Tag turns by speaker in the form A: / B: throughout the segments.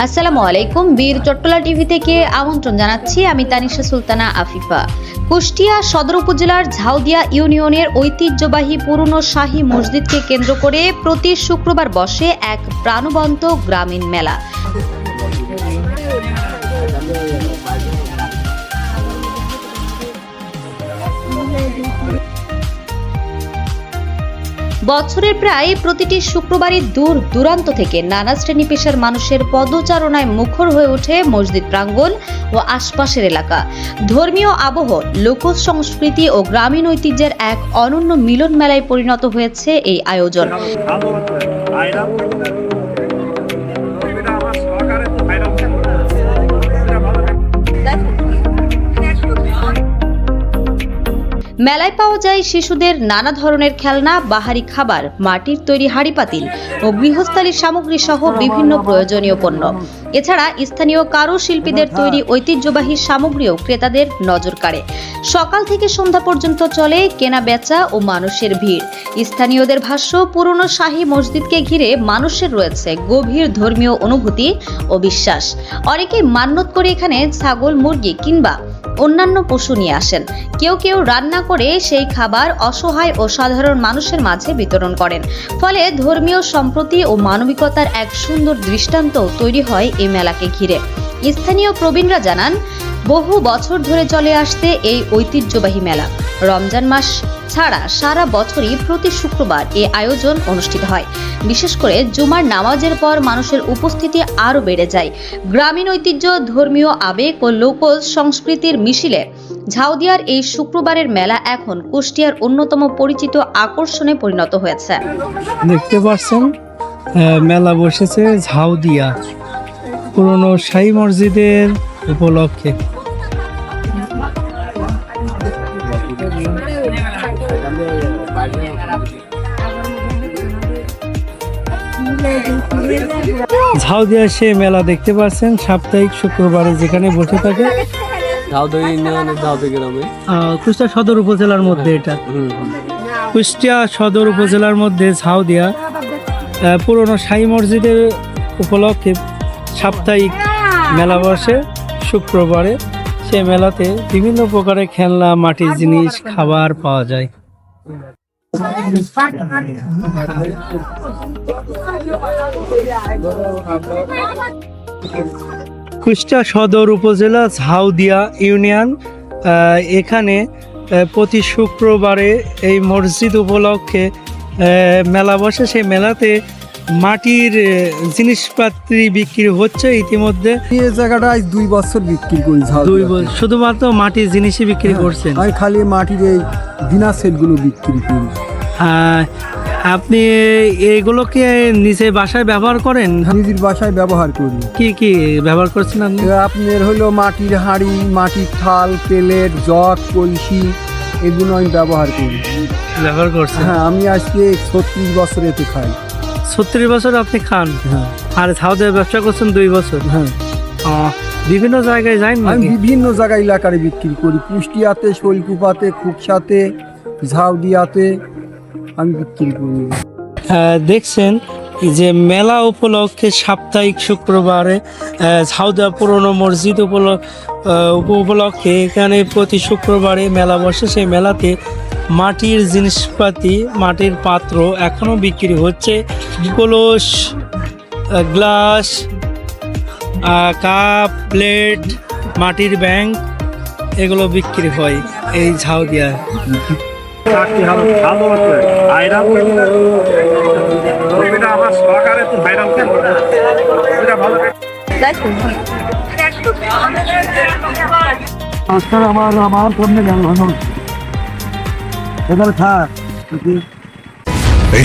A: আসসালামু আলাইকুম। বীর চট্টলা টিভি থেকে আমন্ত্রণ জানাচ্ছি আমি তানিশা সুলতানা আফিফা। কুষ্টিয়া সদর উপজেলার ঝাউদিয়া ইউনিয়নের ঐতিহ্যবাহী পুরনো শাহী মসজিদকে কেন্দ্র করে প্রতি শুক্রবার বসে এক প্রাণবন্ত গ্রামীণ মেলা। বছরের প্রায় প্রতিটি শুক্রবারই দূর দূরান্ত থেকে নানা শ্রেণী পেশার মানুষের পদচারণায় মুখর হয়ে ওঠে মসজিদ প্রাঙ্গণ ও আশপাশের এলাকা। ধর্মীয় আবহ, লোক সংস্কৃতি ও গ্রামীণ ঐতিহ্যের এক অনন্য মিলন মেলায় পরিণত হয়েছে এই আয়োজন। মেলায় পাওয়া যায় শিশুদের নানা ধরনের খেলনা, বাহারি খাবার, মাটির তৈরি হাঁড়ি পাতিল ও গৃহস্থালির সামগ্রী সহ বিভিন্ন প্রয়োজনীয় পণ্য। এছাড়া স্থানীয় কারুশিল্পীদের তৈরি ঐতিহ্যবাহী সামগ্রীও ক্রেতাদের নজর কাড়ে। সকাল থেকে সন্ধ্যা পর্যন্ত চলে কেনা বেচা ও মানুষের ভিড়। স্থানীয়দের ভাষ্য, পুরনো শাহী মসজিদকে ঘিরে মানুষের রয়েছে গভীর ধর্মীয় অনুভূতি ও বিশ্বাস। অনেকেই মান্যত করে এখানে ছাগল, মুরগি কিংবা অন্যান্য পশু নিয়ে আসেন। কেউ কেউ রান্না করে সেই খাবার অসহায় ও সাধারণ মানুষের মাঝে বিতরণ করেন। ফলে ধর্মীয় সম্প্রীতি ও মানবিকতার এক সুন্দর দৃষ্টান্ত তৈরি হয় এই মেলাকে ঘিরে। স্থানীয় প্রবীণরা জানান, বহু বছর ধরে চলে আসতে এই ঐতিহ্যবাহী মেলা রমজান মাস ছাড়া সারা বছরই প্রতি শুক্রবার এই আয়োজন অনুষ্ঠিত হয়। বিশেষ করে জুমার নামাজের পর মানুষের উপস্থিতি আরও বেড়ে যায়। গ্রামীণ ঐতিহ্য, ধর্মীয় আবেগ ও লোক সংস্কৃতির মিছিলে ঝাউদিয়ার এই শুক্রবারের মেলা এখন কুষ্টিয়ার অন্যতম পরিচিত আকর্ষণে পরিণত হয়েছে।
B: দেখতে পাচ্ছেন মেলা বসেছে ঝাউদিয়া পুরনো শাহী মসজিদের উপলক্ষে। ঝাউদিয়া সে মেলা দেখতে পাচ্ছেন সাপ্তাহিক শুক্রবারে যেখানে বসে থাকে কুষ্টিয়া সদর উপজেলার মধ্যে। এটা কুষ্টিয়া সদর উপজেলার মধ্যে ঝাউদিয়া পুরনো শাহী মসজিদের উপলক্ষে সাপ্তাহিক মেলা বসে শুক্রবারে। সে মেলাতে বিভিন্ন প্রকারের খেলনা, মাটির জিনিস, খাবার পাওয়া যায়। কুষ্টিয়া সদর উপজেলা ঝাউদিয়া ইউনিয়ন, এখানে প্রতি শুক্রবারে এই মসজিদ উপলক্ষে মেলা বসে। সেই মেলাতে মাটির জিনিসপাতি বিক্রি হচ্ছে ইতিমধ্যে।
C: এই জায়গাটা আজ 2 বছর বিক্রি করি।
B: 2 বছর শুধুমাত্র মাটির জিনিসই বিক্রি করছেন?
C: আমি খালি মাটির এই বিনা সেটগুলো বিক্রি করি।
B: আপনি এইগুলোকে নিজে বাসায় ব্যবহার করেন?
C: নিজের বাসায় ব্যবহার করি।
B: কি কি ব্যবহার করছেন আপনি?
C: আপনার হলো মাটির হাঁড়ি, মাটির থাল, প্লেট, জগ, কলসি, এগুলো আমি ব্যবহার করি।
B: ব্যবহার করছেন?
C: হ্যাঁ, আমি আজকে 36 বছর এতে খাই।
B: 36 বছর আপনি খান?
C: হ্যাঁ।
B: আর ঝাউদিয়া ব্যবসা করছেন 2 বছর?
C: হ্যাঁ।
B: বিভিন্ন জায়গায় যাই?
C: আমি বিভিন্ন জায়গায় এলাকায় বিক্রি করি। কুষ্টিয়াতে, শৈলকুপাতে, খুকসাতে, ঝাউদিয়াতে আমি বিক্রি করি।
B: দেখছেন যে মেলা উপলক্ষে সাপ্তাহিক শুক্রবারে ঝাউদিয়া পুরনো মসজিদ উপলক্ষে এখানে প্রতি শুক্রবারে মেলা বসে। সেই মেলাতে মাটির জিনিসপাতি, মাটির পাত্র এখনও বিক্রি হচ্ছে। কলস, গ্লাস, কাপ, প্লেট, মাটির ব্যাংক, এগুলো বিক্রি হয় এই Jhaudia.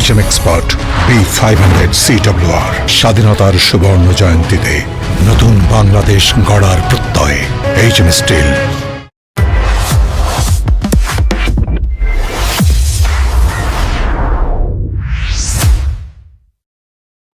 D: HM Expert B500 CWR স্বাধীনতার সুবর্ণ জয়ন্তীতে নতুন বাংলাদেশ গড়ার প্রত্যয়। HM Steel